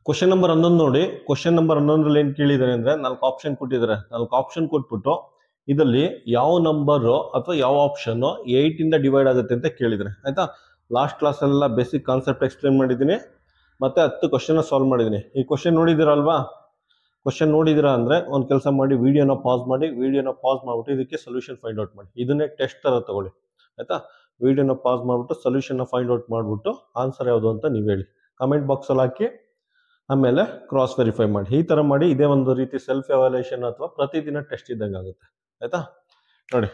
Question number 11 ನೋಡಿ. Question number 11ರಲ್ಲಿ ಏನ್ ಕೇಳಿದಾರೆ ಅಂದ್ರೆ 4 ಆಪ್ಷನ್ ಕೊಟ್ಟಿದ್ದಾರೆ. 4 ಆಪ್ಷನ್ ಕೊಟ್ಬಿಟ್ಟು ಇದರಲ್ಲಿ ಯಾವ ನಂಬರ್ ಅಥವಾ ಯಾವ ಆಪ್ಷನ್ 8 ಇಂದ ಡಿವೈಡ್ ಆಗುತ್ತೆ ಅಂತ ಕೇಳಿದ್ದಾರೆ. ಆಯ್ತಾ, ಲಾಸ್ಟ್ ಕ್ಲಾಸ್ ಎಲ್ಲ ಬೇಸಿಕ್ ಕಾನ್ಸೆಪ್ಟ್ ಎಕ್ಸ್ಪ್ಲೇನ್ ಮಾಡಿದ್ದೀನಿ, ಮತ್ತೆ 10 ಕ್ವಶನ್ ಸಾಲ್ವ್ ಮಾಡಿದ್ದೀನಿ. ಈ ಕ್ವಶನ್ ನೋಡಿದಿರಲ್ವಾ? ಕ್ವಶನ್ ನೋಡಿದಿರಾ ಅಂದ್ರೆ ಒಂದು ಕೆಲಸ ಮಾಡಿ, ವಿಡಿಯೋನ ಪಾಸ್ ಮಾಡ್ಬಿಟ್ಟು ಇದಕ್ಕೆ ಸೊಲ್ಯೂಷನ್ ಫೈಂಡ್ ಔಟ್ ಮಾಡಿ. ಇದನ್ನೇ ಟೆಸ್ಟ್ ತರ ತಗೊಳ್ಳಿ. ಆಯ್ತಾ, ವಿಡಿಯೋನ ಪಾಸ್ ಮಾಡ್ಬಿಟ್ಟು ಸೊಲ್ಯೂಷನ್ ಫೈಂಡ್ ಔಟ್ ಮಾಡ್ಬಿಟ್ಟು ಆನ್ಸರ್ ಯಾವುದು ಅಂತ ನೀವು ಹೇಳಿ, ಕಮೆಂಟ್ ಬಾಕ್ಸ್ ಅಲ್ಲಿ ಹಾಕಿ, ಆಮೇಲೆ ಕ್ರಾಸ್ ವೆರಿಫೈ ಮಾಡಿ. ಈ ತರ ಮಾಡಿ ಇದೇ ಒಂದು ರೀತಿ ಸೆಲ್ಫ್ ಎವಾಲ್ಯೂಯೇಷನ್ ಅಥವಾ ಪ್ರತಿದಿನ ಟೆಸ್ಟ್ ಇದ್ದಂಗೆ ಆಗುತ್ತೆ. ಆಯ್ತಾ, ನೋಡಿ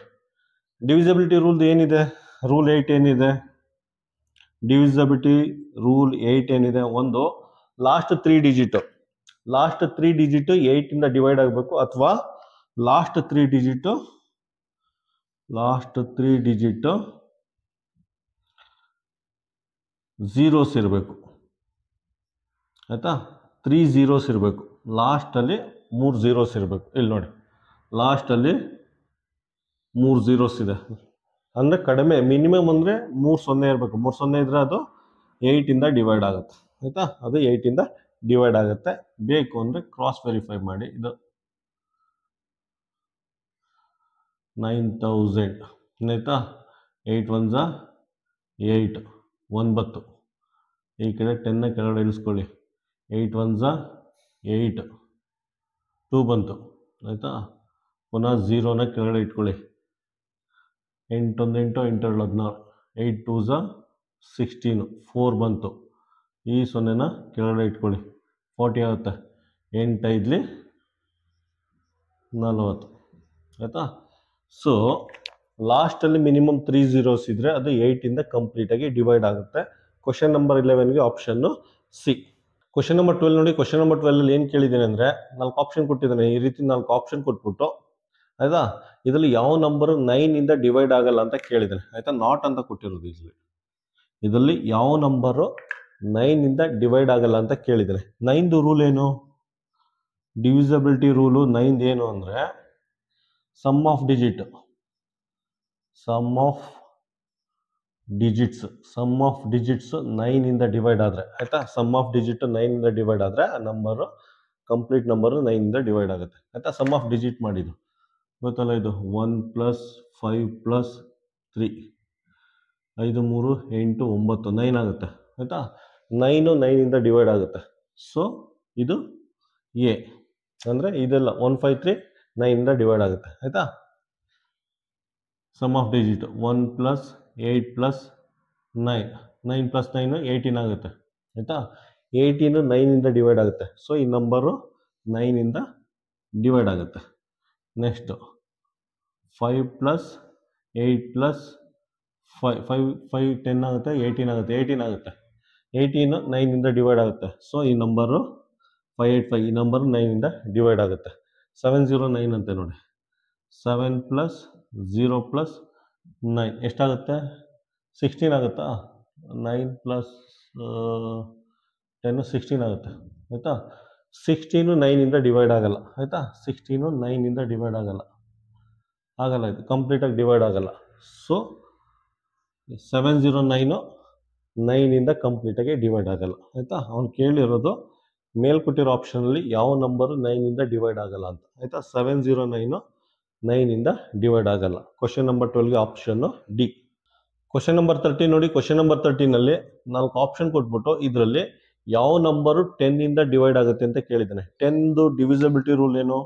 ಡಿವಿಸಿಬಿಲಿಟಿ ರೂಲ್ ಏನಿದೆ, ರೂಲ್ 8 ಏನಿದೆ, ಡಿವಿಸಿಬಿಲಿಟಿ ರೂಲ್ 8 ಏನಿದೆ, ಒಂದು ಲಾಸ್ಟ್ 3 ಡಿಜಿಟ್ 8 ಇಂದ ಡಿವೈಡ್ ಆಗಬೇಕು, ಅಥವಾ ಲಾಸ್ಟ್ 3 ಡಿಜಿಟ್ ಝೀರೋಸ್ ಇರಬೇಕು. ಆಯ್ತಾ, 3 zeros ಇರಬೇಕು. ಲಾಸ್ಟ್ ಅಲ್ಲಿ 3 zeros ಇರಬೇಕು. ಇಲ್ಲಿ ನೋಡಿ, ಲಾಸ್ಟ್ ಅಲ್ಲಿ 3 zeros ಇದೆ ಅಂದ್ರೆ ಕಡಿಮೆ, ಮಿನಿಮಮ್ ಅಂದ್ರೆ 3 0 ಇರಬೇಕು. 3 0 ಇದ್ರೆ ಅದು 8 ಇಂದ ಡಿವೈಡ್ ಆಗುತ್ತೆ. ಆಯ್ತಾ, ಅದು 8 ಇಂದ ಡಿವೈಡ್ ಆಗುತ್ತೆ. ಬೇಕು ಅಂದ್ರೆ ಕ್ರಾಸ್ ವೆರಿಫೈ ಮಾಡಿ. ಇದು 9000. ಆಯ್ತಾ, 8 1s 8, 9. ಈ ಕಡೆ 10 ಕೆಳಗಡೆ ಇಳಿಸ್ಕೊಳ್ಳಿ. 8 1s 8, 2 ಬಂತು. ಆಯ್ತಾ, ಪುನಃ 0ನ ಕೆಳಗಡೆ ಇಟ್ಕೊಳ್ಳಿ. 8 1 8, 8 2 16, 8 2s 16, 4 ಬಂತು. ಈ 0ನ ಕೆಳಗಡೆ ಇಟ್ಕೊಳ್ಳಿ. 40 ಆಗುತ್ತೆ. 8 5 40. ಆಯ್ತಾ, ಸೊ ಲಾಸ್ಟ್ ಅಲ್ಲಿ ಮಿನಿಮಮ್ 3 zeros ಇದ್ರೆ ಅದು 8 ಇಂದ ಕಂಪ್ಲೀಟ್ ಆಗಿ ಡಿವೈಡ್ ಆಗುತ್ತೆ. ಕ್ವಶನ್ ನಂಬರ್ 11ಗೆ ಆಪ್ಷನ್ ಸಿ. ಕ್ವಶನ್ ನಂಬರ್ 12 ನೋಡಿ. ಕ್ವಶನ್ ನಂಬರ್ 12 ಅಲ್ಲಿ ಏನ್ ಕೇಳಿದ್ದೇನೆ ಅಂದ್ರೆ 4 ಆಪ್ಷನ್ ಕೊಟ್ಟಿದ್ದಾನೆ. ಈ ರೀತಿ 4 ಆಪ್ಷನ್ ಕೊಟ್ಬಿಟ್ಟು, ಆಯ್ತಾ, ಇದರಲ್ಲಿ ಯಾವ ನಂಬರ್ 9 ಇಂದ ಡಿವೈಡ್ ಆಗಲ್ಲ ಅಂತ ಕೇಳಿದ್ದಾನೆ. ಆಯ್ತಾ, ನಾಟ್ ಅಂತ ಕೊಟ್ಟಿರೋದು. ಇದರಲ್ಲಿ ಯಾವ ನಂಬರ್ 9 ಇಂದ ಡಿವೈಡ್ ಆಗಲ್ಲ ಅಂತ ಕೇಳಿದ್ದಾನೆ. 9ದು ರೂಲ್ ಏನು? ಡಿವಿಸಿಬಿಲಿಟಿ ರೂಲು 9 ಏನು ಅಂದ್ರೆ ಸಮ್ ಆಫ್ ಡಿಜಿಟ್ಸ್ 9 ಇಂದ ಡಿವೈಡ್ ಆದ್ರೆ, ಆಯ್ತಾ, ಸಮ್ ಆಫ್ ಡಿಜಿಟ್ 9 ಇಂದ ಡಿವೈಡ್ ಆದ್ರೆ ಆ ನಂಬರ್ ಕಂಪ್ಲೀಟ್ ನಂಬರ್ 9 ಇಂದ ಡಿವೈಡ್ ಆಗುತ್ತೆ. ಆಯ್ತಾ, ಸಮ್ ಆಫ್ ಡಿಜಿಟ್ ಮಾಡಿದ್ದು ಗೊತ್ತಲ್ಲ, ಇದು 1 + 5 + 3, 5 3 8 9 9 ಆಗುತ್ತೆ. ಆಯ್ತಾ, 9 ಇಂದ ಡಿವೈಡ್ ಆಗುತ್ತೆ. ಸೊ ಇದು ಎ ಅಂದ್ರೆ ಇದೆಲ್ಲ 1 5 3 9 ಇಂದ ಡಿವೈಡ್ ಆಗುತ್ತೆ. ಆಯ್ತಾ, ಸಮ್ ಆಫ್ ಡಿಜಿಟ್ 1 + 8 + 9, 9 + 9 18 ಆಗುತ್ತೆ. ಆಯ್ತಾ, 18 9 ಇಂದ ಡಿವೈಡ್ ಆಗುತ್ತೆ. ಸೊ ಈ ನಂಬರು 9 ಇಂದ ಡಿವೈಡ್ ಆಗುತ್ತೆ. ನೆಕ್ಸ್ಟ್ 5 + 8 + 5 10 ಆಗುತ್ತೆ, 18 ಆಗುತ್ತೆ. 18 ಆಗುತ್ತೆ. 18 9 ಇಂದ ಡಿವೈಡ್ ಆಗುತ್ತೆ. ಸೊ ಈ ನಂಬರು 585, ಈ ನಂಬರ್ 9 ಇಂದ ಡಿವೈಡ್ ಆಗುತ್ತೆ. 709 ಅಂತೆ ನೋಡಿ. 7 + 0 + 9 ಎಷ್ಟಾಗುತ್ತೆ? 16 ಆಗುತ್ತಾ? 9 + 10 16 ಆಗುತ್ತೆ. ಆಯ್ತಾ, 16 9 ಇಂದ ಡಿವೈಡ್ ಆಗಲ್ಲ. ಆಯ್ತಾ, 16 9 ಇಂದ ಡಿವೈಡ್ ಆಗಲ್ಲ. ಇದು ಕಂಪ್ಲೀಟ್ ಆಗಿ ಡಿವೈಡ್ ಆಗಲ್ಲ. ಸೊ 709 9 ಇಂದ ಕಂಪ್ಲೀಟ್ ಆಗಿ ಡಿವೈಡ್ ಆಗಲ್ಲ. ಆಯ್ತಾ, ಅವ್ನು ಕೇಳಿರೋದು ಮೇಲ್ಕೊಟ್ಟಿರೋ ಆಪ್ಷನ್ ಅಲ್ಲಿ ಯಾವ ನಂಬರ್ 9 ಇಂದ ಡಿವೈಡ್ ಆಗಲ್ಲ ಅಂತ. ಆಯ್ತಾ, 709 9 ಇಂದ ಡಿವೈಡ್ ಆಗಲ್ಲ. ಕ್ವಶನ್ ನಂಬರ್ 12ಗೆ ಆಪ್ಷನ್ ಡಿ. ಕ್ವಶನ್ ನಂಬರ್ 13 ನೋಡಿ. ಕ್ವಶನ್ ನಂಬರ್ 13 ಅಲ್ಲಿ 4 ಆಪ್ಷನ್ ಕೊಟ್ಬಿಟ್ಟು ಇದರಲ್ಲಿ ಯಾವ ನಂಬರ್ 10 ಇಂದ ಡಿವೈಡ್ ಆಗುತ್ತೆ ಅಂತ ಕೇಳಿದ್ದಾನೆ. 10ದು ಡಿವಿಸಿಬಿಲಿಟಿ ರೂಲ್ ಏನು?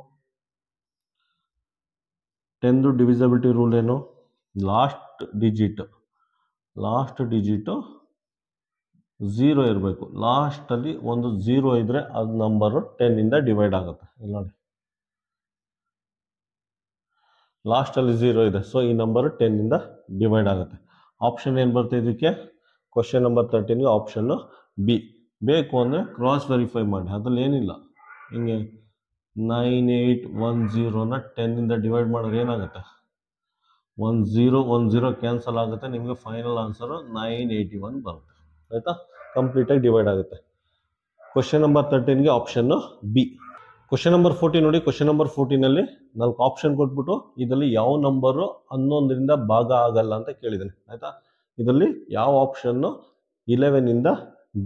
10ದು ಡಿವಿಸಿಬಿಲಿಟಿ ರೂಲ್ ಏನು? ಲಾಸ್ಟ್ ಡಿಜಿಟ್ 0 ಇರಬೇಕು. ಲಾಸ್ಟ್ ಅಲ್ಲಿ ಒಂದು 0 ಇದ್ರೆ ಅದು ನಂಬರ್ 10 ಇಂದ ಡಿವೈಡ್ ಆಗುತ್ತೆ. ಇಲ್ಲಿ ನೋಡಿ, ಲಾಸ್ಟ್ ಅಲ್ಲಿ 0 ಇದೆ. ಸೊ ಈ ನಂಬರ್ 10 ಇಂದ ಡಿವೈಡ್ ಆಗುತ್ತೆ. ಆಪ್ಷನ್ ಏನು ಬರುತ್ತೆ ಇದಕ್ಕೆ? ಕ್ವಶನ್ ನಂಬರ್ 13ಗೆ ಆಪ್ಷನ್ ಬಿ. ಬೇಕು ಅಂದರೆ ಕ್ರಾಸ್ ವೆರಿಫೈ ಮಾಡಿ, ಅದ್ರಲ್ಲಿ ಏನಿಲ್ಲ. ಹಿಂಗೆ 9810ನ 10 ಇಂದ ಡಿವೈಡ್ ಮಾಡಿದ್ರೆ ಏನಾಗುತ್ತೆ? 10 ಕ್ಯಾನ್ಸಲ್ ಆಗುತ್ತೆ. ನಿಮಗೆ ಫೈನಲ್ ಆನ್ಸರ್ 981 ಬರುತ್ತೆ. ಆಯ್ತಾ, ಕಂಪ್ಲೀಟಾಗಿ ಡಿವೈಡ್ ಆಗುತ್ತೆ. ಕ್ವಶನ್ ನಂಬರ್ 13ಗೆ ಆಪ್ಷನ್ ಬಿ. ಕ್ವಶನ್ ನಂಬರ್ 14 ನೋಡಿ. ಕ್ವಶನ್ ನಂಬರ್ 14ಅಲ್ಲಿ 4 ಆಪ್ಷನ್ ಕೊಟ್ಬಿಟ್ಟು ಇದರಲ್ಲಿ ಯಾವ ನಂಬರು 11ರಿಂದ ಭಾಗ ಆಗಲ್ಲ ಅಂತ ಕೇಳಿದ್ದಾನೆ. ಆಯ್ತಾ, ಇದರಲ್ಲಿ ಯಾವ ಆಪ್ಷನ್ 11 ಇಂದ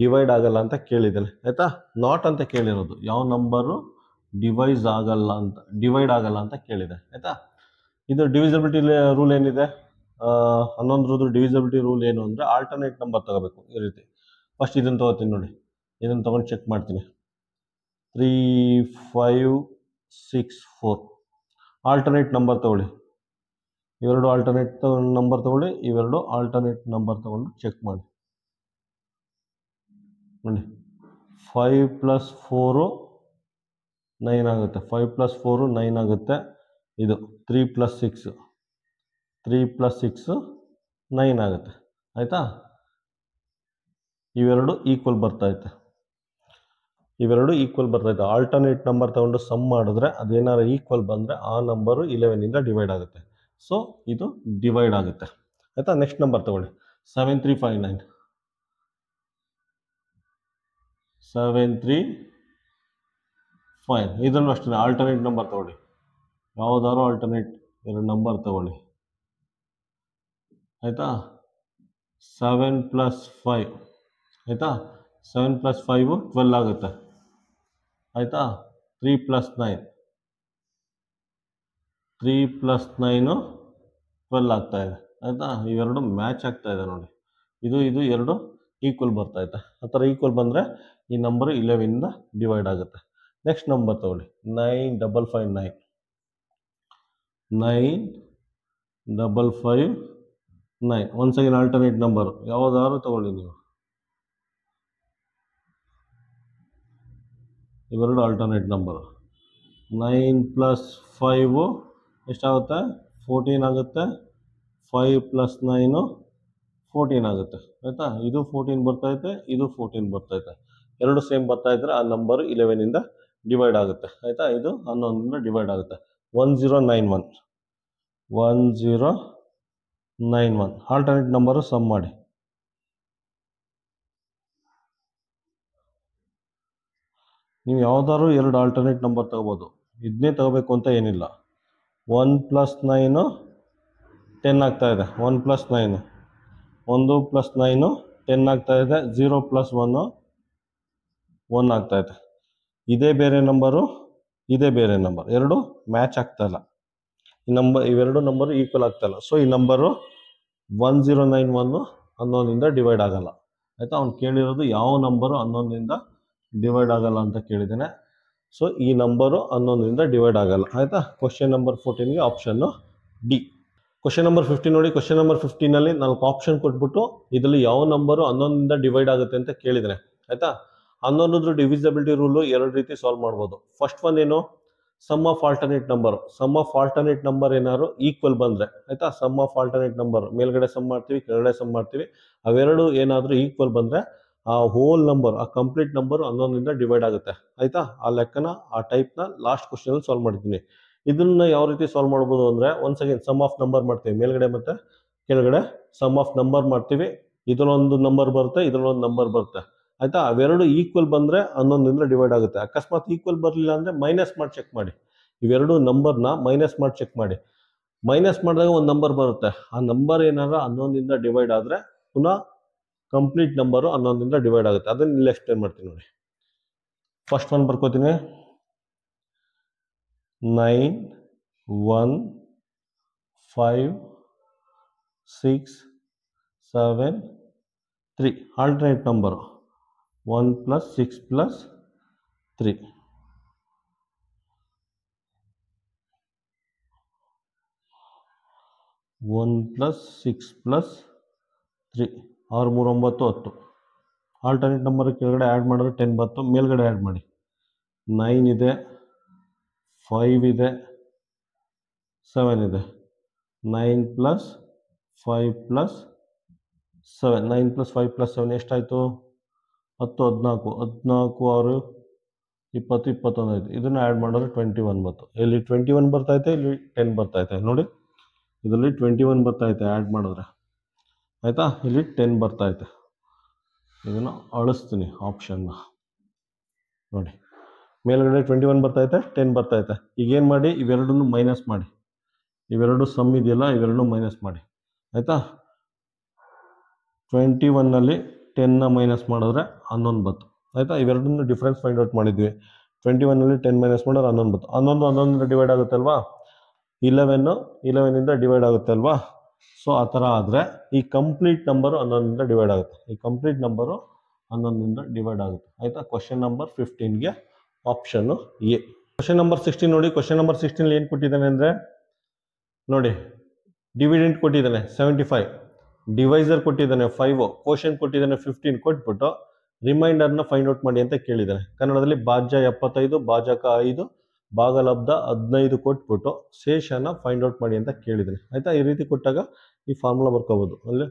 ಡಿವೈಡ್ ಆಗಲ್ಲ ಅಂತ ಕೇಳಿದ್ದೇನೆ ಆಯ್ತಾ. ನಾಟ್ ಅಂತ ಕೇಳಿರೋದು, ಯಾವ ನಂಬರು ಡಿವೈಡ್ ಆಗಲ್ಲ ಅಂತ ಕೇಳಿದೆ ಆಯ್ತಾ. ಇದು ಡಿವಿಸಿಬಿಲಿಟಿ ರೂಲ್ ಏನಿದೆ, 11 ಡಿವಿಸಿಬಿಲಿಟಿ ರೂಲ್ ಏನು ಅಂದರೆ ಆಲ್ಟರ್ನೇಟ್ ನಂಬರ್ ತಗೋಬೇಕು. ಈ ರೀತಿ ಫಸ್ಟ್ ಇದನ್ನು ತಗೋತೀನಿ ನೋಡಿ, ಇದನ್ನು ತೊಗೊಂಡು ಚೆಕ್ ಮಾಡ್ತೀನಿ. 3, 5, 6, 4 ಆಲ್ಟರ್ನೇಟ್ ನಂಬರ್ ತಗೊಳ್ಳಿ. ಇವೆರಡು ಆಲ್ಟರ್ನೇಟ್ ನಂಬರ್ ತಗೊಳ್ಳಿ, ಇವೆರಡು ಆಲ್ಟರ್ನೇಟ್ ನಂಬರ್ ತಗೊಂಡು ಚೆಕ್ ಮಾಡಿ ನೋಡಿ. 5 + 4 9 ಆಗುತ್ತೆ. 5 + 4 9 ಆಗುತ್ತೆ. ಇದು 3 + 6 9 ಆಗುತ್ತೆ ಆಯಿತಾ. ಇವೆರಡು ಈಕ್ವಲ್ ಬರ್ತೈತೆ. ಆಲ್ಟರ್ನೇಟ್ ನಂಬರ್ ತಗೊಂಡು ಸಮ್ ಮಾಡಿದ್ರೆ ಅದೇನಾದ್ರು ಈಕ್ವಲ್ ಬಂದರೆ ಆ ನಂಬರು 11ಇಂದ ಡಿವೈಡ್ ಆಗುತ್ತೆ. ಸೊ ಇದು ಡಿವೈಡ್ ಆಗುತ್ತೆ ಆಯಿತಾ. ನೆಕ್ಸ್ಟ್ ನಂಬರ್ ತಗೊಳ್ಳಿ, 7359. 735 ಇದನ್ನು ಅಷ್ಟೇ ಆಲ್ಟರ್ನೇಟ್ ನಂಬರ್ ತಗೊಳ್ಳಿ. ಯಾವುದಾದ್ರು ಆಲ್ಟರ್ನೇಟ್ ಎರಡು ನಂಬರ್ ತಗೊಳ್ಳಿ ಆಯಿತಾ. 7 + 5 ಆಯಿತಾ. 7 + 5 12 ಆಗುತ್ತೆ ಆಯಿತಾ. 3 + 9 12 ಆಗ್ತಾ ಇದೆ ಆಯಿತಾ. ಇವೆರಡು ಮ್ಯಾಚ್ ಆಗ್ತಾ ಇದೆ ನೋಡಿ. ಇದು ಎರಡು ಈಕ್ವಲ್ ಬರ್ತೈತೆ. ಆ ಥರ ಈಕ್ವಲ್ ಬಂದರೆ ಈ ನಂಬರು 11ಇಂದ ಡಿವೈಡ್ ಆಗುತ್ತೆ. ನೆಕ್ಸ್ಟ್ ನಂಬರ್ ತಗೊಳ್ಳಿ, 9559. 9559 ಒನ್ಸ್ ಅಗೇನ್ ಆಲ್ಟರ್ನೇಟ್ ನಂಬರು ಯಾವುದಾದ್ರು ತಗೊಳ್ಳಿ ನೀವು. ಇವೆರಡು ಆಲ್ಟರ್ನೇಟ್ ನಂಬರು. 9 + 5 ಎಷ್ಟಾಗುತ್ತೆ? 14 ಆಗುತ್ತೆ. 5 + 9 14 ಆಗುತ್ತೆ ಆಯಿತಾ. ಇದು 14 ಬರ್ತೈತೆ, ಇದು 14 ಬರ್ತೈತೆ. ಎರಡು ಸೇಮ್ ಬರ್ತಾ ಇದ್ರೆ ಆ ನಂಬರು 11ಇಂದ ಡಿವೈಡ್ ಆಗುತ್ತೆ ಆಯಿತಾ. ಇದು 11ಇಂದ ಡಿವೈಡ್ ಆಗುತ್ತೆ. 1091 ಆಲ್ಟರ್ನೇಟ್ ನಂಬರು ಸಮ್ ಮಾಡಿ. ನೀವು ಯಾವುದಾದ್ರು ಎರಡು ಆಲ್ಟರ್ನೇಟ್ ನಂಬರ್ ತಗೋಬೋದು, ಇದನ್ನೇ ತಗೋಬೇಕು ಅಂತ ಏನಿಲ್ಲ. 1 + 9 10 ಆಗ್ತಾ ಇದೆ. 1 + 9 1 + 9 10 ಆಗ್ತಾ ಇದೆ. 0 + 1 1 ಆಗ್ತಾ ಇದೆ. ಇದೇ ಬೇರೆ ನಂಬರು, ಇದೇ ಬೇರೆ ನಂಬರ್, ಎರಡು ಮ್ಯಾಚ್ ಆಗ್ತಾ ಇಲ್ಲ. ಇವೆರಡು ನಂಬರು ಈಕ್ವಲ್ ಆಗ್ತಾ ಇಲ್ಲ. ಸೊ ಈ ನಂಬರು 1091 11ಇಂದ ಡಿವೈಡ್ ಆಗಲ್ಲ ಆಯಿತಾ. ಅವ್ನು ಕೇಳಿರೋದು ಯಾವ ನಂಬರು 11ಇಂದ ಡಿವೈಡ್ ಆಗಲ್ಲ ಅಂತ ಕೇಳಿದ್ದೇನೆ. ಸೊ ಈ ನಂಬರು 11ಇಂದ ಡಿವೈಡ್ ಆಗಲ್ಲ ಆಯಿತಾ. ಕ್ವಶನ್ ನಂಬರ್ 14ಗೆ ಆಪ್ಷನ್ನು ಡಿ. ಕ್ವಶನ್ ನಂಬರ್ 15 ನೋಡಿ. ಕ್ವಶನ್ ನಂಬರ್ 15ನಲ್ಲಿ 4 ಆಪ್ಷನ್ ಕೊಟ್ಬಿಟ್ಟು ಇದರಲ್ಲಿ ಯಾವ ನಂಬರು 11ಇಂದ ಡಿವೈಡ್ ಆಗುತ್ತೆ ಅಂತ ಕೇಳಿದರೆ ಆಯಿತಾ. 11 ಡಿವಿಸಿಬಿಲಿಟಿ ರೂಲು ಎರಡು ರೀತಿ ಸಾಲ್ವ್ ಮಾಡ್ಬೋದು. ಫಸ್ಟ್ ಒನ್ ಏನು, sum of alternate number. Sum of alternate number ಏನಾದ್ರು ಈಕ್ವಲ್ ಬಂದರೆ ಆಯಿತಾ. ಸಮ್ ಆಫ್ ಆಲ್ಟರ್ನೇಟ್ ನಂಬರ್ ಮೇಲ್ಗಡೆ ಸಮ್ ಮಾಡ್ತೀವಿ, ಕೆಳಗಡೆ ಸಮ್ ಮಾಡ್ತೀವಿ. ಅವೆರಡು ಏನಾದರೂ ಈಕ್ವಲ್ ಬಂದರೆ ಆ ಹೋಲ್ ನಂಬರ್, ಆ ಕಂಪ್ಲೀಟ್ ನಂಬರ್ 11ಇಂದ ಡಿವೈಡ್ ಆಗುತ್ತೆ ಆಯಿತಾ. ಆ ಲೆಕ್ಕನ, ಆ ಟೈಪ್ನ ಲಾಸ್ಟ್ ಕ್ವಶನಲ್ಲಿ ಸಾಲ್ವ್ ಮಾಡಿದ್ದೀನಿ. ಇದನ್ನ ಯಾವ ರೀತಿ ಸಾಲ್ವ್ ಮಾಡ್ಬೋದು ಅಂದರೆ, once again sum of number ಮಾಡ್ತೀವಿ, ಮೇಲ್ಗಡೆ ಮತ್ತು ಕೆಳಗಡೆ ಸಮ್ ಆಫ್ ನಂಬರ್ ಮಾಡ್ತೀವಿ. ಇದರೊಂದು ನಂಬರ್ ಬರುತ್ತೆ, ಇದರೊಂದು ನಂಬರ್ ಬರುತ್ತೆ ಆಯಿತಾ. ಅವೆರಡು ಈಕ್ವಲ್ ಬಂದರೆ 11ಇಂದ ಡಿವೈಡ್ ಆಗುತ್ತೆ. ಅಕಸ್ಮಾತ್ ಈಕ್ವಲ್ ಬರಲಿಲ್ಲ ಅಂದರೆ ಮೈನಸ್ ಮಾಡಿ ಚೆಕ್ ಮಾಡಿ. ಇವೆರಡು ನಂಬರ್ನ ಮೈನಸ್ ಮಾಡಿ ಚೆಕ್ ಮಾಡಿ. ಮೈನಸ್ ಮಾಡಿದಾಗ ಒಂದು ನಂಬರ್ ಬರುತ್ತೆ. ಆ ನಂಬರ್ ಏನಾರ 11ಇಂದ ಡಿವೈಡ್ ಆದರೆ ಪುನಃ ಕಂಪ್ಲೀಟ್ ನಂಬರು 11ಇಂದ ಡಿವೈಡ್ ಆಗುತ್ತೆ. ಅದನ್ನ ಇಲ್ಲಿ ಎಕ್ಸ್ಪ್ಲೇನ್ ಮಾಡ್ತೀನಿ ನೋಡಿ. ಫಸ್ಟ್ ಒನ್ ಬರ್ಕೋತೀನಿ, 9 1 5 6 7 3 ಆಲ್ಟರ್ನೇಟ್ ನಂಬರು 1 + 6 + 3. 1 + 6 + 3 6 3 9 10. ಆಲ್ಟರ್ನೇಟ್ ನಂಬರ್ ಕೆಳಗಡೆ ಆ್ಯಡ್ ಮಾಡಿದ್ರೆ 10 ಬಂತು, ಮೇಲ್ಗಡೆ ಆ್ಯಡ್ ಮಾಡಿ. 9 ಇದೆ, 5 ಇದೆ, 7 ಇದೆ. 9 + 5 + 7 9 + 5 + 7 ಎಷ್ಟಾಯಿತು? 10 14 14 6 20 21 ಆಯಿತು. ಇದನ್ನು ಆ್ಯಡ್ ಮಾಡಿದ್ರೆ 21 ಬಂತು. ಇಲ್ಲಿ 21 ಬರ್ತೈತೆ, ಇಲ್ಲಿ 10 ಬರ್ತೈತೆ ನೋಡಿ. ಇದರಲ್ಲಿ 21 ಬರ್ತೈತೆ ಆ್ಯಡ್ ಮಾಡಿದ್ರೆ ಆಯಿತಾ. ಇಲ್ಲಿ 10 ಬರ್ತೈತೆ. ಇದನ್ನು ಅಳಿಸ್ತೀನಿ ಆಪ್ಷನ್ನ ನೋಡಿ. ಮೇಲ್ಗಡೆ 21 ಬರ್ತೈತೆ, 10 ಬರ್ತೈತೆ. ಈಗೇನು ಮಾಡಿ, ಇವೆರಡನ್ನು ಮೈನಸ್ ಮಾಡಿ. ಇವೆರಡು ಸಮ್ ಇದೆಯಲ್ಲ, ಇವೆರಡು ಮೈನಸ್ ಮಾಡಿ ಆಯಿತಾ. 21ನಲ್ಲಿ 10ನ ಮೈನಸ್ ಮಾಡಿದ್ರೆ 11 ಬತ್ತು ಆಯಿತಾ. ಇವೆರಡನ್ನು ಡಿಫ್ರೆನ್ಸ್ ಫೈಂಡ್ ಔಟ್ ಮಾಡಿದ್ವಿ. 21ನಲ್ಲಿ 10 ಮೈನಸ್ ಮಾಡಿದ್ರೆ 11 ಬತ್ತು. 11 ಡಿವೈಡ್ ಆಗುತ್ತೆ ಅಲ್ವಾ, 11 ಡಿವೈಡ್ ಆಗುತ್ತೆ ಅಲ್ವಾ. ಸೊ ಆ ಥರ ಆದರೆ ಈ ಕಂಪ್ಲೀಟ್ ನಂಬರು 11 ಡಿವೈಡ್ ಆಗುತ್ತೆ. ಈ ಕಂಪ್ಲೀಟ್ ನಂಬರು 11 ಡಿವೈಡ್ ಆಗುತ್ತೆ ಆಯಿತಾ. ಕ್ವಶನ್ ನಂಬರ್ 15ಗೆ ಆಪ್ಷನ್ನು ಎ. ಕ್ವಶನ್ ನಂಬರ್ 16 ನೋಡಿ. ಕ್ವಶನ್ ನಂಬರ್ 16 ಏನು ಕೊಟ್ಟಿದ್ದಾನೆ ಅಂದರೆ ನೋಡಿ, ಡಿವಿಡೆಂಟ್ ಕೊಟ್ಟಿದ್ದಾನೆ 75, ಡಿವೈಸರ್ ಕೊಟ್ಟಿದ್ದಾನೆ 5, ಕೋಶನ್ ಕೊಟ್ಟಿದ್ದಾನೆ 15 ಕೊಟ್ಬಿಟ್ಟು ರಿಮೈಂಡರ್ನ ಫೈಂಡ್ ಔಟ್ ಮಾಡಿ ಅಂತ ಕೇಳಿದ್ದಾನೆ. ಕನ್ನಡದಲ್ಲಿ ಭಾಜ್ಯ 75, ಭಾಜಕ 5, ಭಾಗಲಬ್ಧ 15 ಕೊಟ್ಬಿಟ್ಟು ಶೇಷನ ಫೈಂಡ್ ಔಟ್ ಮಾಡಿ ಅಂತ ಕೇಳಿದ್ದಾನೆ ಆಯಿತಾ. ಈ ರೀತಿ ಕೊಟ್ಟಾಗ ಈ ಫಾರ್ಮುಲಾ ಬರ್ಕೋಬೋದು. ಅಲ್ಲಿ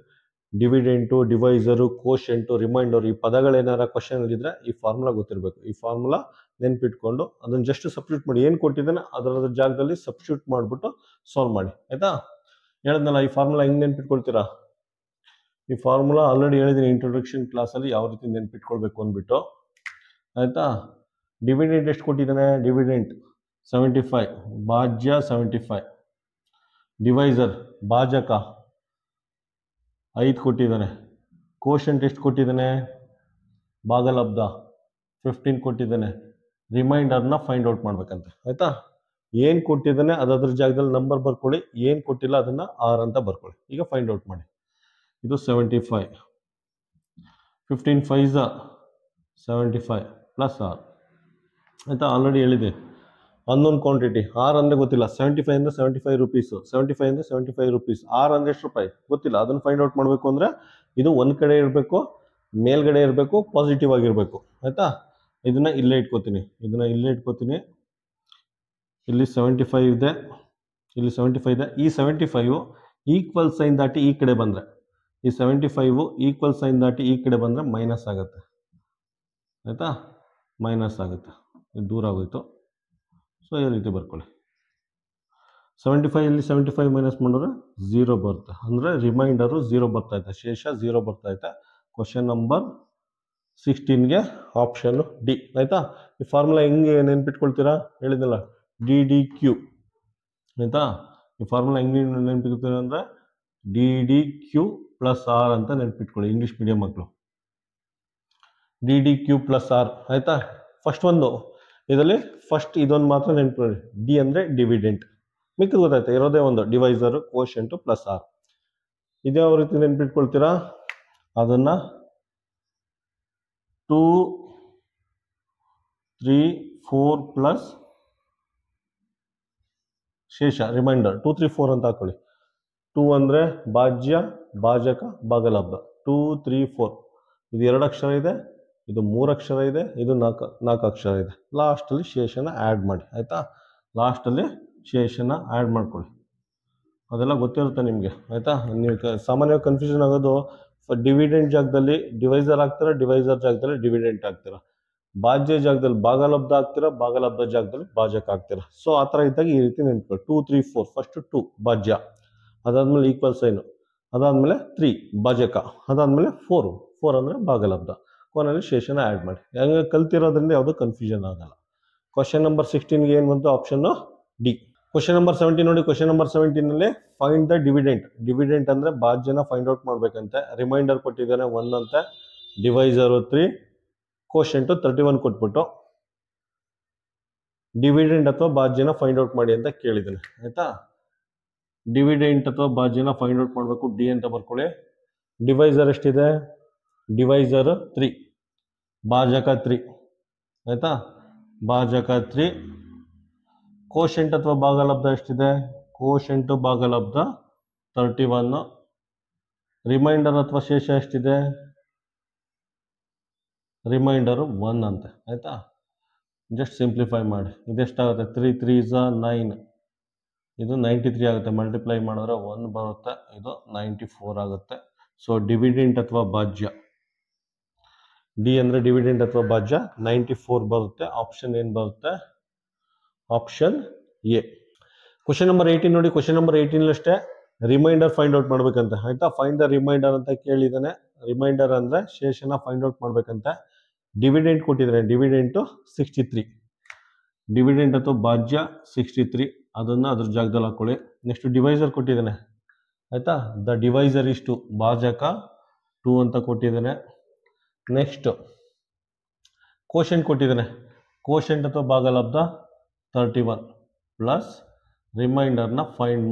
ಡಿವಿಡೆಂಟು, ಡಿವೈಸರು, ಕೋಶೆಂಟು, ರಿಮೈಂಡರ್ ಈ ಪದಗಳೇನಾರ ಕ್ವಶನ್ ಇದ್ದರೆ ಈ ಫಾರ್ಮುಲಾ ಗೊತ್ತಿರಬೇಕು. ಈ ಫಾರ್ಮುಲಾ ನೆನ್ಪಿಟ್ಕೊಂಡು ಅದನ್ನು ಜಸ್ಟ್ ಸಬ್ಸ್ಟಿಟ್ಯೂಟ್ ಮಾಡಿ, ಏನು ಕೊಟ್ಟಿದ್ದಾನೆ ಅದರ ಜಾಗದಲ್ಲಿ ಸಬ್ಸ್ಟಿಟ್ಯೂಟ್ ಮಾಡಿಬಿಟ್ಟು ಸಾಲ್ವ್ ಮಾಡಿ ಆಯಿತಾ. ಹೇಳಿದ್ನಲ್ಲ ಈ ಫಾರ್ಮುಲಾ ಹೆಂಗೆ ನೆನ್ಪಿಟ್ಕೊಳ್ತೀರಾ. ಈ ಫಾರ್ಮುಲಾ ಆಲ್ರೆಡಿ ಹೇಳಿದ್ದೀನಿ ಇಂಟ್ರೊಡಕ್ಷನ್ ಕ್ಲಾಸಲ್ಲಿ ಯಾವ ರೀತಿ ನೆನ್ಪಿಟ್ಕೊಳ್ಬೇಕು ಅಂದ್ಬಿಟ್ಟು ಆಯಿತಾ. ಡಿವಿಡೆಂಟ್ ಎಷ್ಟು ಕೊಟ್ಟಿದ್ದಾನೆ, ಡಿವಿಡೆಂಟ್ 75, ಭಾಜ್ಯ 75, ಡಿವೈಸರ್ ಭಾಜಕ 5 ಕೊಟ್ಟಿದ್ದಾನೆ, ಕೋಶಂಟ್ ಎಷ್ಟು ಕೊಟ್ಟಿದ್ದಾನೆ, ಭಾಗಲಬ್ಧ 15 ಕೊಟ್ಟಿದ್ದಾನೆ, ರಿಮೈಂಡರ್ನ ಫೈಂಡ್ ಔಟ್ ಮಾಡ್ಬೇಕಂತೆ ಆಯಿತಾ. ಏನು ಕೊಟ್ಟಿದ್ದಾನೆ ಅದ್ರ ಜಾಗದಲ್ಲಿ ನಂಬರ್ ಬರ್ಕೊಳ್ಳಿ, ಏನು ಕೊಟ್ಟಿಲ್ಲ ಅದನ್ನು ಆರ್ ಅಂತ ಬರ್ಕೊಳ್ಳಿ. ಈಗ ಫೈಂಡ್ ಔಟ್ ಮಾಡಿ. ಇದು 75, 15 5 75 ಪ್ಲಸ್ ಆರ್ ಆಯಿತಾ. ಆಲ್ರೆಡಿ ಹೇಳಿದೆ ಅನ್ನೊಂದು ಕ್ವಾಂಟಿಟಿ. ಆರ್ ಅಂದರೆ ಗೊತ್ತಿಲ್ಲ, 75 ಅಂದರೆ 75 ರುಪೀಸು, 75 ಅಂದರೆ 75 ರುಪೀಸ್, ಆರ್ ಅಂದರೆ ಎಷ್ಟು ರೂಪಾಯಿ ಗೊತ್ತಿಲ್ಲ. ಅದನ್ನು ಫೈಂಡ್ ಔಟ್ ಮಾಡಬೇಕು ಅಂದರೆ ಇದು ಒಂದು ಕಡೆ ಇರಬೇಕು, ಮೇಲ್ಗಡೆ ಇರಬೇಕು, ಪಾಸಿಟಿವ್ ಆಗಿರಬೇಕು ಆಯಿತಾ. ಇದನ್ನು ಇಲ್ಲೇ ಇಟ್ಕೋತೀನಿ, ಇಲ್ಲಿ 75 ಇದೆ, ಇಲ್ಲಿ 75 ಇದೆ. ಈ 75 ಈಕ್ವಲ್ ಸೈನ್ ದಾಟಿ ಈ ಕಡೆ ಬಂದರೆ, ಈ 75 ಈಕ್ವಲ್ ಸೈನ್ ದಾಟಿ ಈ ಕಡೆ ಬಂದರೆ ಮೈನಸ್ ಆಗುತ್ತೆ ಆಯಿತಾ, ಮೈನಸ್ ಆಗುತ್ತೆ. ಇದು ದೂರ ಆಗೋಯ್ತು. ಸೊ ಈ ರೀತಿ ಬರ್ಕೊಳ್ಳಿ. 75 ಇಲ್ಲಿ 75 ಮೈನಸ್ ಮಾಡಿದ್ರೆ 0 ಬರುತ್ತೆ, ಅಂದರೆ ರಿಮೈಂಡರು 0 ಬರ್ತಾಯಿದೆ, ಶೇಷ 0 ಬರ್ತಾಯಿದೆ. ಕ್ವಶನ್ ನಂಬರ್ 16ಗೆ ಆಪ್ಷನ್ನು ಡಿ ಆಯಿತಾ. ಈ ಫಾರ್ಮುಲಾ ಹೆಂಗೆ ನೆನ್ಪಿಟ್ಕೊಳ್ತೀರಾ ಹೇಳಿದ್ನಲ್ಲ, DDQ ಆಯಿತಾ. ಈ ಫಾರ್ಮುಲಾ ಹೆಂಗೆ ನೆನ್ಪಿಟ್ಕೊಳ್ತೀರಾ ಅಂದರೆ DDQ ಪ್ಲಸ್ ಆರ್ ಅಂತ ನೆನ್ಪಿಟ್ಕೊಳ್ಳಿ ಇಂಗ್ಲೀಷ್ ಮೀಡಿಯಂ ಮಕ್ಕಳು. DDQ ಪ್ಲಸ್ ಆರ್ ಆಯಿತಾ. ಫಸ್ಟ್ ಒಂದು ಇದರಲ್ಲಿ ಫಸ್ಟ್ ಇದೊಂದು ಮಾತ್ರ ನೆನ್ಪಿಟ್ಕೊಳ್ಳಿ, ಡಿ ಅಂದರೆ ಡಿವಿಡೆಂಟ್. ಮಿಕ್ಕದು ಗೊತ್ತಾಯ್ತು, ಇರೋದೇ ಒಂದು ಡಿವೈಸರು, ಕೋಶೆಂಟು ಪ್ಲಸ್ ಆರ್. ಇದ್ಯಾವ ರೀತಿ ನೆನ್ಪಿಟ್ಕೊಳ್ತೀರಾ, ಅದನ್ನು 2 3 4 ಪ್ಲಸ್ ಶೇಷ ರಿಮೈಂಡರ್ 2 3 4 ಅಂತ ಹಾಕೊಳ್ಳಿ. 2 ಅಂದರೆ ಭಾಜ್ಯ, ಭಾಜಕ, ಭಾಗಲಬ್ಧ 2 3 4. ಇದು 2 ಅಕ್ಷರ ಇದೆ, ಇದು 3 ಅಕ್ಷರ ಇದೆ, ಇದು 4 ಅಕ್ಷರ ಇದೆ. ಲಾಸ್ಟಲ್ಲಿ ಶೇಷನ ಆ್ಯಡ್ ಮಾಡಿ ಆಯಿತಾ. ಲಾಸ್ಟಲ್ಲಿ ಶೇಷನ ಆ್ಯಡ್ ಮಾಡ್ಕೊಳ್ಳಿ. ಅದೆಲ್ಲ ಗೊತ್ತಿರುತ್ತೆ ನಿಮಗೆ ಆಯಿತಾ. ನೀವು ಸಾಮಾನ್ಯವಾಗಿ ಕನ್ಫ್ಯೂಷನ್ ಆಗೋದು ಡಿವಿಡೆಂಟ್ ಜಾಗದಲ್ಲಿ ಡಿವೈಸರ್ ಹಾಕ್ತೀರಾ, ಡಿವೈಸರ್ ಜಾಗದಲ್ಲಿ ಡಿವಿಡೆಂಟ್ ಹಾಕ್ತೀರಾ, ಭಾಜ್ಯ ಜಾಗದಲ್ಲಿ ಭಾಗಲಬ್ಧ ಹಾಕ್ತೀರಾ, ಭಾಗಲಬ್ಧ ಜಾಗದಲ್ಲಿ ಭಾಜಕ ಹಾಕ್ತೀರಾ. ಸೊ ಆ ಥರ ಇದ್ದಾಗ ಈ ರೀತಿ ನೆನ್ಕೊಳ್ಳಿ. 2 3 4 ಫಸ್ಟ್ 2 ಭಾಜ್ಯ, ಅದಾದಮೇಲೆ ಈಕ್ವಲ್ ಸೈನು, ಅದಾದಮೇಲೆ 3 ಭಾಜಕ, ಅದಾದಮೇಲೆ 4 ಅಂದರೆ ಭಾಗಲಬ್ಧ, ಕೊನೆಯಲ್ಲಿ ಶೇಷನ ಆ್ಯಡ್ ಮಾಡಿ. ಹಂಗೆ ಕಲ್ತಿರೋದ್ರಿಂದ ಯಾವುದೂ ಕನ್ಫ್ಯೂಷನ್ ಆಗಲ್ಲ. ಕ್ವಶನ್ ನಂಬರ್ 16ಗೆ ಏನು ಬಂತು, ಆಪ್ಷನ್ನು ಡಿ. ಕ್ವಶನ್ ನಂಬರ್ 17 ನೋಡಿ. ಕ್ವಶನ್ ನಂಬರ್ 17ನಲ್ಲಿ ಫೈಂಡ್ ದ ಡಿವಿಡೆಂಟ್. ಡಿವಿಡೆಂಟ್ ಅಂದರೆ ಭಾಜ್ಯನ ಫೈಂಡ್ ಔಟ್ ಮಾಡಬೇಕಂತೆ. ರಿಮೈಂಡರ್ ಕೊಟ್ಟಿದ್ದಾನೆ 1 ಅಂತೆ, ಡಿವೈಸರು 3, ಕೋಶೆಂಟು 31 ಕೊಟ್ಬಿಟ್ಟು ಡಿವಿಡೆಂಟ್ ಅಥವಾ ಭಾಜ್ಯನ ಫೈಂಡ್ ಔಟ್ ಮಾಡಿ ಅಂತ ಕೇಳಿದ್ದಾನೆ ಆಯಿತಾ. ಡಿವಿಡೆಂಟ್ ಅಥವಾ ಭಾಜ್ಯನ ಫೈಂಡ್ ಔಟ್ ಮಾಡಬೇಕು, ಡಿ ಅಂತ ಬರ್ಕೊಳ್ಳಿ. ಡಿವೈಸರ್ ಎಷ್ಟಿದೆ, ಡಿವೈಸರ್ 3, ಭಾಜಕ 3 ಆಯಿತಾ, ಭಾಜಕ 3. ಕೋಶೆಂಟ್ ಅಥವಾ ಭಾಗಲಬ್ಧ ಎಷ್ಟಿದೆ, ಕೋಶೆಂಟು ಭಾಗಲಬ್ಧ 31. ರಿಮೈಂಡರ್ ಅಥವಾ ಶೇಷ ಎಷ್ಟಿದೆ, ರಿಮೈಂಡರು 1 ಅಂತೆ ಆಯಿತಾ. ಜಸ್ಟ್ ಸಿಂಪ್ಲಿಫೈ ಮಾಡಿ. ಇದೆಷ್ಟಾಗುತ್ತೆ, 3 3 9, ಇದು 93 ಆಗುತ್ತೆ. ಮಲ್ಟಿಪ್ಲೈ ಮಾಡಿದ್ರೆ 1 ಬರುತ್ತೆ, ಇದು 94 ಆಗುತ್ತೆ. ಸೊ ಡಿವಿಡೆಂಟ್ ಅಥವಾ ಭಾಜ್ಯ, ಡಿ ಅಂದರೆ ಡಿವಿಡೆಂಟ್ ಅಥವಾ ಭಾಜ್ಯ 94 ಬರುತ್ತೆ. ಆಪ್ಷನ್ ಏನು ಬರುತ್ತೆ, ಆಪ್ಷನ್ ಎ. ಕ್ವಶನ್ ನಂಬರ್ 18 ನೋಡಿ. ಕ್ವಶನ್ ನಂಬರ್ 18 ಅಷ್ಟೇ ರಿಮೈಂಡರ್ ಫೈಂಡ್ ಔಟ್ ಮಾಡ್ಬೇಕಂತೆ ಆಯಿತಾ. ಫೈಂಡ್ ದ ರಿಮೈಂಡರ್ ಅಂತ ಕೇಳಿದ್ದಾನೆ. ರಿಮೈಂಡರ್ ಅಂದರೆ ಶೇಷನ ಫೈಂಡ್ ಔಟ್ ಮಾಡ್ಬೇಕಂತೆ. ಡಿವಿಡೆಂಟ್ ಕೊಟ್ಟಿದ್ದಾನೆ, ಡಿವಿಡೆಂಟು 63, ಡಿವಿಡೆಂಟ್ ಅಥವಾ ಭಾಜ್ಯ 63, ಅದನ್ನು ಅದ್ರ ಜಾಗದಲ್ಲಿ ಹಾಕ್ಕೊಳ್ಳಿ. ನೆಕ್ಸ್ಟ್ ಡಿವೈಸರ್ ಕೊಟ್ಟಿದ್ದಾನೆ ಆಯಿತಾ. ದ ಡಿವೈಸರ್ ಇಷ್ಟು ಭಾಜಕ 2 ಅಂತ ಕೊಟ್ಟಿದ್ದಾನೆ. ನೆಕ್ಸ್ಟ್ ಕೋಶೆಂಟ್ ಕೊಟ್ಟಿದ್ದಾನೆ, ಕೋಶೆಂಟ್ ಅಥವಾ ಭಾಗಲಬ್ಧ 31 ಪ್ಲಸ್ ರಿಮೈಂಡರ್ನ ಫೈಂಡ್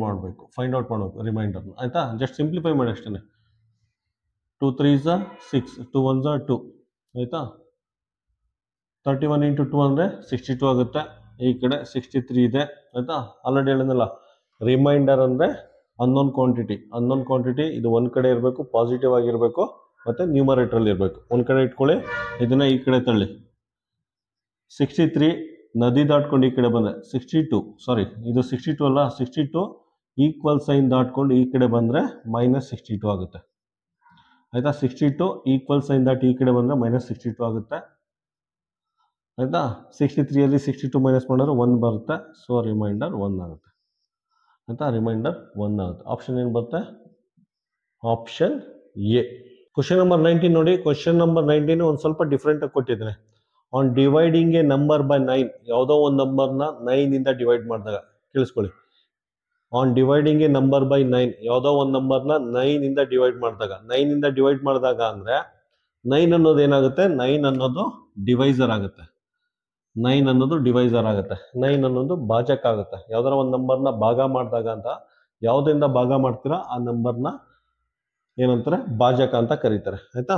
ಔಟ್ ಮಾಡಬೇಕು ರಿಮೈಂಡರ್ನ, ಆಯಿತಾ. ಜಸ್ಟ್ ಸಿಂಪ್ಲಿಫೈ ಮಾಡಿ ಅಷ್ಟೇ. 2 3s 6, 2 1s 2, ಆಯಿತಾ. 31 ಇಂಟು 2 ಅಂದರೆ 62 ಆಗುತ್ತೆ. ಈ ಕಡೆ 63 ಇದೆ, ಆಯಿತಾ. ಆಲ್ರೆಡಿ ಹೇಳಿದ್ನಲ್ಲ, ರಿಮೈಂಡರ್ ಅಂದರೆ ಅನ್ನೋನ್ ಕ್ವಾಂಟಿಟಿ ಇದು ಒಂದು ಕಡೆ ಇರಬೇಕು, ಪಾಸಿಟಿವ್ ಆಗಿರಬೇಕು, ಮತ್ತು ನ್ಯೂಮರೇಟ್ರಲ್ಲಿ ಇರಬೇಕು. ಒಂದು ಕಡೆ ಇಟ್ಕೊಳ್ಳಿ, ಇದನ್ನು ಈ ಕಡೆ ತಳ್ಳಿ. 63 ನದಿ ದಾಟ್ಕೊಂಡು ಈ ಕಡೆ ಬಂದರೆ 62 ಅಲ್ಲ, 62 ಈಕ್ವಲ್ ಸೈನ್ ದಾಟ್ಕೊಂಡು ಈ ಕಡೆ ಬಂದರೆ -62 ಆಗುತ್ತೆ, ಆಯಿತಾ. 62 ಈಕ್ವಲ್ ಸೈನ್ ದಾಟ್ ಈ ಕಡೆ ಬಂದರೆ -62 ಆಗುತ್ತೆ, ಆಯಿತಾ. 63ಯಲ್ಲಿ 62 ಮೈನಸ್ ಮಾಡಿದ್ರೆ 1 ಬರುತ್ತೆ, ಸೊ ರಿಮೈಂಡರ್ 1 ಆಗುತ್ತೆ, ಆಯಿತಾ. ರಿಮೈಂಡರ್ 1 ಆಗುತ್ತೆ. ಆಪ್ಷನ್ ಏನು ಬರುತ್ತೆ? Option A. ಕ್ವಶನ್ ನಂಬರ್ 19 ನೋಡಿ. ಕ್ವಶನ್ ನಂಬರ್ 19 ಒಂದು ಸ್ವಲ್ಪ ಡಿಫ್ರೆಂಟಾಗಿ ಕೊಟ್ಟಿದ್ದಾನೆ. On dividing A number by 9, ಯಾವುದೋ ಒಂದು ನಂಬರ್ನ 9 ಇಂದ ಡಿವೈಡ್ ಮಾಡಿದಾಗ, ಕೇಳಿಸ್ಕೊಳ್ಳಿ. On dividing A number by 9, ಯಾವುದೋ ಒಂದು ನಂಬರ್ನ 9 ಇಂದ ಡಿವೈಡ್ ಮಾಡಿದಾಗ ಅಂದರೆ 9 ಅನ್ನೋದು ಏನಾಗುತ್ತೆ? 9 ಅನ್ನೋದು ಡಿವೈಸರ್ ಆಗುತ್ತೆ. 9 ಅನ್ನೋದು ಭಾಜಕ ಆಗುತ್ತೆ. ಯಾವ್ದಾರ ಒಂದು ನಂಬರ್ನ ಭಾಗ ಮಾಡಿದಾಗ ಅಂತ, ಯಾವುದರಿಂದ ಭಾಗ ಮಾಡ್ತೀರಾ ಆ ನಂಬರ್ನ ಏನಂತಾರೆ? ಭಾಜಕ ಅಂತ ಕರೀತಾರೆ, ಆಯಿತಾ.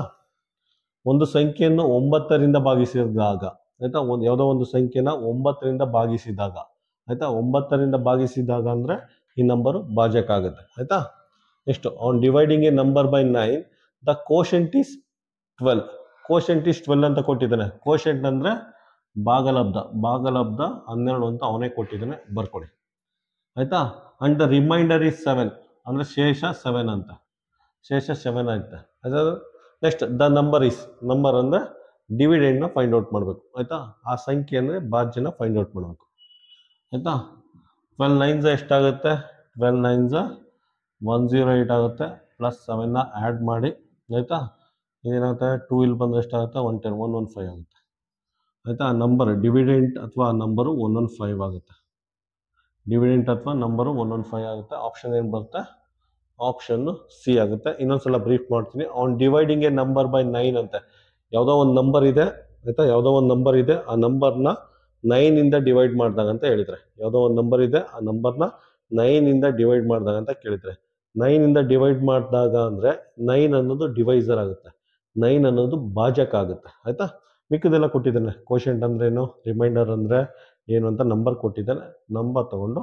ಒಂದು ಸಂಖ್ಯೆಯನ್ನು 9ರಿಂದ ಭಾಗಿಸಿದಾಗ, ಆಯಿತಾ, ಯಾವುದೋ ಒಂದು ಸಂಖ್ಯೆನ 9ರಿಂದ ಭಾಗಿಸಿದಾಗ, ಆಯಿತಾ, 9ರಿಂದ ಭಾಗಿಸಿದಾಗ ಅಂದರೆ ಈ ನಂಬರು ಭಾಜಕ ಆಗುತ್ತೆ, ಆಯಿತಾ. Next, on dividing A number by 9 the quotient is 12 ಅಂತ ಕೊಟ್ಟಿದ್ದಾನೆ. ಕೋಶೆಂಟ್ ಅಂದರೆ ಭಾಗಲಬ್ಧ 12 ಅಂತ ಅವನೇ ಕೊಟ್ಟಿದ್ದಾನೆ, ಬರ್ಕೊಳ್ಳಿ, ಆಯಿತಾ. ಅಂಡ್ ದ ರಿಮೈಂಡರ್ ಈಸ್ 7 ಅಂದರೆ ಶೇಷ 7 ಅಂತ, ಶೇಷ 7 ಆಯ್ತಾ. ಅದಾದ ನೆಕ್ಸ್ಟ್ ದ ನಂಬರ್ ಅಂದರೆ ಡಿವಿಡೆಂಡ್ನ ಫೈಂಡ್ ಔಟ್ ಮಾಡಬೇಕು, ಆಯಿತಾ. ಆ ಸಂಖ್ಯೆ ಅಂದರೆ ಭಾಜ್ಯನ ಫೈಂಡ್ ಔಟ್ ಮಾಡಬೇಕು, ಆಯಿತಾ. 12 9s ಎಷ್ಟಾಗುತ್ತೆ? 12 9s 108 ಆಗುತ್ತೆ, ಪ್ಲಸ್ 7ನ ಆ್ಯಡ್ ಮಾಡಿ, ಆಯಿತಾ. ಇದೇನಾಗುತ್ತೆ? 2 ಇಲ್ಲಿ ಬಂದರೆ ಎಷ್ಟಾಗುತ್ತೆ? 110 115 ಆಗುತ್ತೆ, ಆಯಿತಾ. ನಂಬರ್ ಡಿವಿಡೆಂಟ್ ಅಥವಾ ನಂಬರು 115 ಆಗುತ್ತೆ, ಆಪ್ಷನ್ ಏನು ಬರುತ್ತೆ? ಆಪ್ಷನ್ನು ಸಿ ಆಗುತ್ತೆ. ಇನ್ನೊಂದ್ಸಲ ಬ್ರೀಫ್ ಮಾಡ್ತೀನಿ. On dividing A number by 9 ಅಂತೆ, ಯಾವುದೋ ಒಂದು ನಂಬರ್ ಇದೆ, ಆಯಿತಾ. ಆ ನಂಬರ್ನ 9 ಇಂದ ಡಿವೈಡ್ ಮಾಡಿದಾಗ ಅಂತ ಹೇಳಿದರೆ, ಯಾವುದೋ ಒಂದು ನಂಬರ್ ಇದೆ, ಆ ನಂಬರ್ನ 9 ಇಂದ ಡಿವೈಡ್ ಮಾಡಿದಾಗ ಅಂತ ಕೇಳಿದರೆ, 9 ಇಂದ ಡಿವೈಡ್ ಮಾಡಿದಾಗ ಅಂದರೆ 9 ಅನ್ನೋದು ಡಿವೈಸರ್ ಆಗುತ್ತೆ, 9 ಅನ್ನೋದು ಭಾಜಕ ಆಗುತ್ತೆ, ಆಯಿತಾ. ಮಿಕ್ಕದೆಲ್ಲ ಕೊಟ್ಟಿದ್ದಾನೆ. ಕೋಶೆಂಟ್ ಅಂದ್ರೆ ಏನು, ರಿಮೈಂಡರ್ ಅಂದರೆ ಏನು ಅಂತ ನಂಬರ್ ಕೊಟ್ಟಿದ್ದಾನೆ. ನಂಬರ್ ತಗೊಂಡು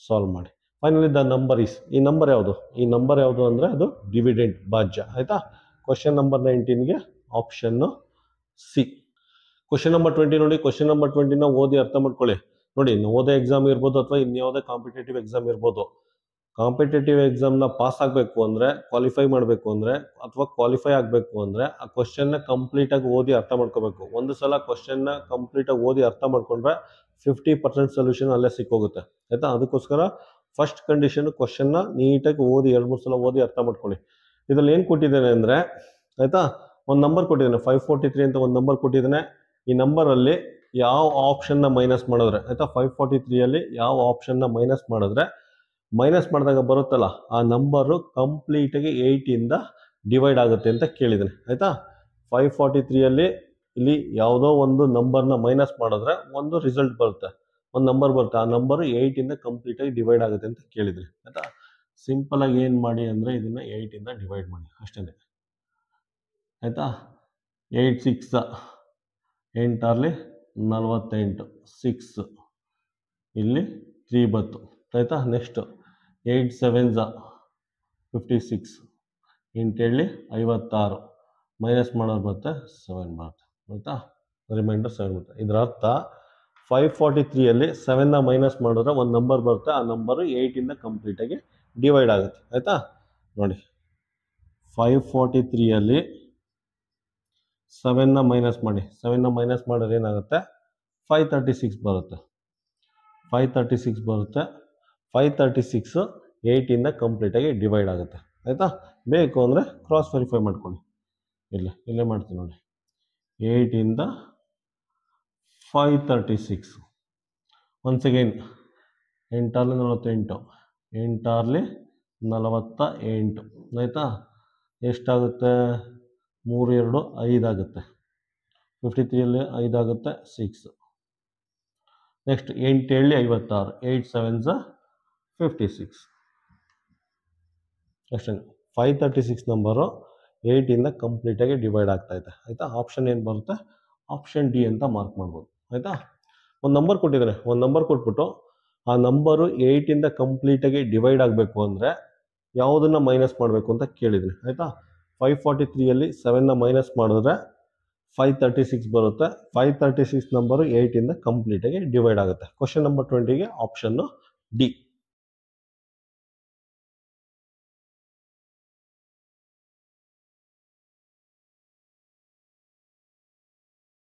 ಸಾಲ್ವ್ ಮಾಡಿ. ಫೈನಲಿ ದ ನಂಬರ್ ಈಸ್, ಈ ನಂಬರ್ ಯಾವುದು ಅಂದರೆ ಅದು ಡಿವಿಡೆಂಟ್, ಭಾಜ್ಯ, ಆಯಿತಾ. ಕ್ವಶನ್ ನಂಬರ್ 19ಗೆ ಆಪ್ಷನ್ನು ಸಿ. ಕ್ವಶನ್ ನಂಬರ್ 20 ನೋಡಿ. ಕ್ವಶನ್ ನಂಬರ್ 20ನ ಓದಿ ಅರ್ಥ ಮಾಡ್ಕೊಳ್ಳಿ. ನೋಡಿ, ಓದೋ ಎಕ್ಸಾಮ್ ಇರ್ಬೋದು ಅಥವಾ ಇನ್ಯಾವುದೇ ಕಾಂಪಿಟೇಟಿವ್ ಎಕ್ಸಾಮ್ ಇರ್ಬೋದು. ಕಾಂಪಿಟೇಟಿವ್ ಎಕ್ಸಾಮ್ನ ಪಾಸ್ ಆಗಬೇಕು ಅಂದರೆ, ಕ್ವಾಲಿಫೈ ಮಾಡಬೇಕು ಅಂದರೆ, ಅಥವಾ ಕ್ವಾಲಿಫೈ ಆಗಬೇಕು ಅಂದರೆ ಆ ಕ್ವಶನ್ನ ಕಂಪ್ಲೀಟಾಗಿ ಓದಿ ಅರ್ಥ ಮಾಡ್ಕೋಬೇಕು. ಒಂದು ಸಲ ಕ್ವಶನ್ನ ಕಂಪ್ಲೀಟಾಗಿ ಓದಿ ಅರ್ಥ ಮಾಡ್ಕೊಂಡ್ರೆ 50% ಸೊಲ್ಯೂಷನ್ ಅಲ್ಲೇ ಸಿಕ್ಕೋಗುತ್ತೆ, ಆಯಿತಾ. ಅದಕ್ಕೋಸ್ಕರ ಫಸ್ಟ್ ಕಂಡೀಷನ್ ಕ್ವಶನ್ನ ನೀಟಾಗಿ ಓದಿ 2-3 ಸಲ ಓದಿ ಅರ್ಥ ಮಾಡ್ಕೊಳ್ಳಿ. ಇದರಲ್ಲಿ ಏನು ಕೊಟ್ಟಿದ್ದೇನೆ ಅಂದರೆ, ಆಯಿತಾ, ಒಂದು ನಂಬರ್ ಕೊಟ್ಟಿದ್ದಾನೆ 543 ಅಂತ ಒಂದು ನಂಬರ್ ಕೊಟ್ಟಿದ್ದಾನೆ. ಈ ನಂಬರಲ್ಲಿ ಯಾವ ಆಪ್ಷನ್ನ ಮೈನಸ್ ಮಾಡಿದ್ರೆ, ಆಯಿತಾ, 543ಯಲ್ಲಿ ಯಾವ ಆಪ್ಷನ್ನ ಮೈನಸ್ ಮಾಡಿದಾಗ ಬರುತ್ತಲ್ಲ ಆ ನಂಬರು ಕಂಪ್ಲೀಟಾಗಿ 8ಇಂದ ಡಿವೈಡ್ ಆಗುತ್ತೆ ಅಂತ ಕೇಳಿದ್ದಾನೆ, ಆಯಿತಾ. 543ಯಲ್ಲಿ ಇಲ್ಲಿ ಯಾವುದೋ ಒಂದು ನಂಬರ್ನ ಮೈನಸ್ ಮಾಡಿದ್ರೆ ಒಂದು ರಿಸಲ್ಟ್ ಬರುತ್ತೆ, ಒಂದು ನಂಬರ್ ಬರುತ್ತೆ, ಆ ನಂಬರು 8ಇಂದ ಕಂಪ್ಲೀಟಾಗಿ ಡಿವೈಡ್ ಆಗುತ್ತೆ ಅಂತ ಕೇಳಿದ್ರಿ, ಆಯಿತಾ. ಸಿಂಪಲಾಗಿ ಏನು ಮಾಡಿ ಅಂದರೆ ಇದನ್ನು 8ಇಂದ ಡಿವೈಡ್ ಮಾಡಿ ಅಷ್ಟೇ, ಆಯಿತಾ. 8 6 8 48, 6 ಇಲ್ಲಿ 3 ಬತ್ತು, ಆಯಿತಾ. ನೆಕ್ಸ್ಟ್ 8 7 56, 8 56 ಮೈನಸ್ ಮಾಡೋದು ಬರುತ್ತೆ 7 ಬರುತ್ತೆ, ಆಯಿತಾ. ರಿಮೈಂಡರ್ 7 ಬರುತ್ತೆ. ಇದರ ಅರ್ಥ 543ಯಲ್ಲಿ 7ನ ಮೈನಸ್ ಮಾಡಿದ್ರೆ ಒಂದು ನಂಬರ್ ಬರುತ್ತೆ, ಆ ನಂಬರು 8ಇಂದ ಕಂಪ್ಲೀಟಾಗಿ ಡಿವೈಡ್ ಆಗುತ್ತೆ, ಆಯಿತಾ. ನೋಡಿ, 543ಯಲ್ಲಿ 7ನ ಮೈನಸ್ ಮಾಡಿದ್ರೆ ಏನಾಗುತ್ತೆ? 536 ಬರುತ್ತೆ. 536 8ಇಂದ ಕಂಪ್ಲೀಟಾಗಿ ಡಿವೈಡ್ ಆಗುತ್ತೆ, ಆಯಿತಾ. ಬೇಕು ಅಂದರೆ ಕ್ರಾಸ್ ವೆರಿಫೈ ಮಾಡ್ಕೊಳ್ಳಿ. ಇಲ್ಲೇ ಮಾಡ್ತೀನಿ ನೋಡಿ. 8ಇಂದ 536 ಒನ್ಸ್ ಅಗೈನ್ 8 48, 8 48, ಆಯಿತಾ. ಎಷ್ಟಾಗುತ್ತೆ? 3 2 5 ಆಗುತ್ತೆ. 53 5 ಆಗುತ್ತೆ 6. ನೆಕ್ಸ್ಟ್ 8 7 56, 8 7 56. ನೆಕ್ಸ್ಟ್ 536 ನಂಬರು 8ಇಂದ ಕಂಪ್ಲೀಟಾಗಿ ಡಿವೈಡ್ ಆಗ್ತಾಯಿದೆ ಆಯಿತಾ. ಆಪ್ಷನ್ ಏನು ಬರುತ್ತೆ, ಆಪ್ಷನ್ ಡಿ ಅಂತ ಮಾರ್ಕ್ ಮಾಡ್ಬೋದು ಆಯಿತಾ. ಒಂದು ನಂಬರ್ ಕೊಟ್ಟಿದ್ದಾರೆ, ಒಂದು ನಂಬರ್ ಕೊಟ್ಬಿಟ್ಟು ಆ ನಂಬರು 8ಇಂದ ಕಂಪ್ಲೀಟಾಗಿ ಡಿವೈಡ್ ಆಗಬೇಕು ಅಂದರೆ ಯಾವುದನ್ನು ಮೈನಸ್ ಮಾಡಬೇಕು ಅಂತ ಕೇಳಿದ್ರಿ ಆಯಿತಾ. 543ಯಲ್ಲಿ 7ನ ಮೈನಸ್ ಮಾಡಿದ್ರೆ 536 ಬರುತ್ತೆ. 536 ನಂಬರು 8ಇಂದ ಕಂಪ್ಲೀಟಾಗಿ ಡಿವೈಡ್ ಆಗುತ್ತೆ. ಕ್ವಶನ್ ನಂಬರ್ 20ಗೆ ಆಪ್ಷನ್ನು ಡಿ.